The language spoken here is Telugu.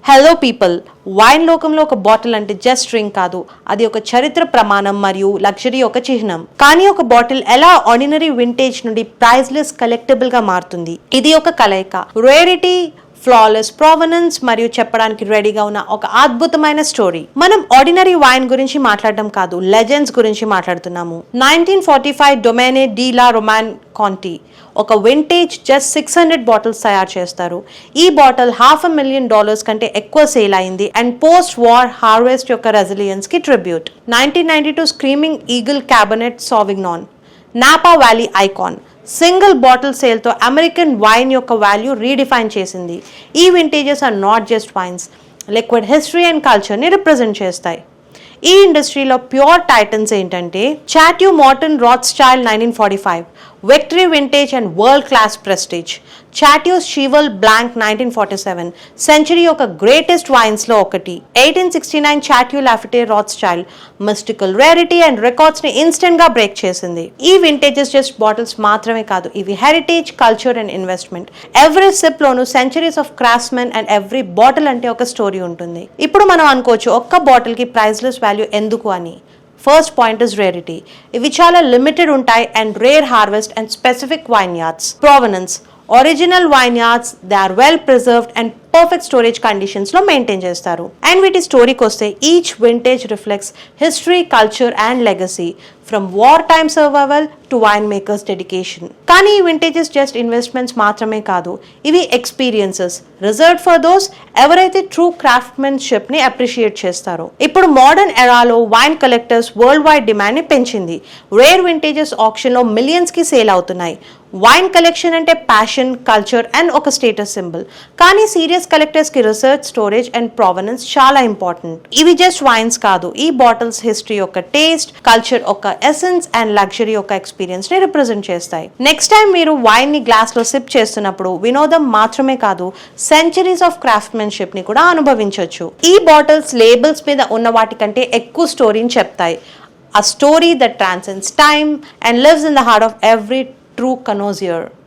హలో పీపుల్, వైన్ లోకంలో ఒక బాటిల్ అంటే జస్ట్ డ్రింక్ కాదు, అది ఒక చరిత్ర ప్రమాణం మరియు లగ్జరీ ఒక చిహ్నం. కానీ ఒక బాటిల్ ఎలా ఆర్డినరీ వింటేజ్ నుండి ప్రైజ్లెస్ కలెక్టబుల్ గా మారుతుంది? ఇది ఒక కలయిక, రేరిటీ, ఫ్లాలెస్ ప్రావెనెన్స్ మరియు చెప్పడానికి రెడీగా ఉన్న ఒక అద్భుతమైన స్టోరీ. మనం ఆర్డినరీ వైన్ గురించి మాట్లాడడం కాదు, లెజెండ్స్ గురించి మాట్లాడుతున్నాము. 1945 డొమైనే డి లా రొమాన్ కాంటి ఒక వింటేజ్ జస్ట్ 600 బాటిల్స్ తయారు చేస్తారు. ఈ బాటిల్ $500,000 కంటే ఎక్కువ సేల్ అయింది అండ్ పోస్ట్ వార్ హార్వెస్ట్ యొక్క రెసిలియన్స్ కి tribute. 1992 screaming eagle cabernet sauvignon Napa valley icon single bottle సేల్తో అమెరికన్ వైన్ యొక్క వాల్యూ రీడిఫైన్ చేసింది. ఈ vintages are not just wines, liquid history and కల్చర్ని రిప్రజెంట్ చేస్తాయి. ఈ ఇండస్ట్రీలో ప్యూర్ టైటన్స్ ఏంటంటే chateau Mouton Rothschild 1945, victory vintage and world class prestige. Chateaux Cheval Blanc 1947 century యొక్క గ్రేటెస్ట్ వైన్స్ లో ఒకటి. 1869 chateau Lafite రాత్స్చైల్డ్ mystical rarity and records ని ఇన్స్టెంట్ గా బ్రేక్ చేసింది. ఈ వింటేజెస్ జస్ట్ బాటిల్స్ మాత్రమే కాదు, ఇవి heritage, culture and investment. Every SIP loan centuries of craftsmen and every bottle అంటే ఒక స్టోరీ ఉంటుంది. ఇప్పుడు మనం అనుకోవచ్చు, ఒక్క బాటిల్ కి ప్రైస్లెస్ వాల్యూ ఎందుకు అని. First point is rarity. ఇవి చాలా లిమిటెడ్ ఉంటాయి and rare harvest and specific vineyards. Provenance, original vineyards, they are well preserved and perfect storage conditions లో మెయింటైన్ చేస్తారు. అండ్ వీటి స్టోరీకి వస్తే each vintage reflects history, culture and legacy, from war time survival to winemakers dedication. కానీ ఈ వింటేజెస్ జస్ట్ ఇన్వెస్ట్మెంట్స్ మాత్రమే కాదు, ఇవి ఎక్స్పీరియన్సెస్ రిజర్వ్ ఫర్ దోస్ ఎవరైతే ట్రూ క్రాఫ్ట్మెన్షిప్ ని అప్రిషియేట్ చేస్తారో. ఇప్పుడు మోడర్న్ ఎరాలో wine collectors worldwide demand ని పెంచింది. రేర్ వింటేజెస్ ఆప్షన్ లో మిలియన్స్ కి సేల్ అవుతున్నాయి. వైన్ కలెక్షన్ అంటే ప్యాషన్, కల్చర్ అండ్ ఒక స్టేటస్ సింబల్. కానీ సీరియస్ కలెక్టర్స్ కి రీసెర్చ్, స్టోరేజ్ అండ్ ప్రావెనెన్స్ చాలా ఇంపార్టెంట్. ఇవి జస్ట్ వైన్స్ కాదు, ఈ బాటిల్స్ హిస్టరీ యొక్క టేస్ట్, కల్చర్ ఒక ఎసెన్స్ అండ్ లగ్జరీ యొక్క ఎక్స్పీరియన్స్ ని రిప్రజెంట్ చేస్తాయి. నెక్స్ట్ టైం మీరు వైన్ ని గ్లాస్ లో సిప్ చేస్తున్నప్పుడు వినోదం మాత్రమే కాదు, సెంచరీస్ ఆఫ్ క్రాఫ్ట్మెన్షిప్ ని కూడా అనుభవించవచ్చు. ఈ బాటిల్స్ లేబుల్స్ మీద ఉన్న వాటికంటే ఎక్కువ స్టోరీని చెప్తాయి. A story that transcends time and lives in the heart of every true connoisseur.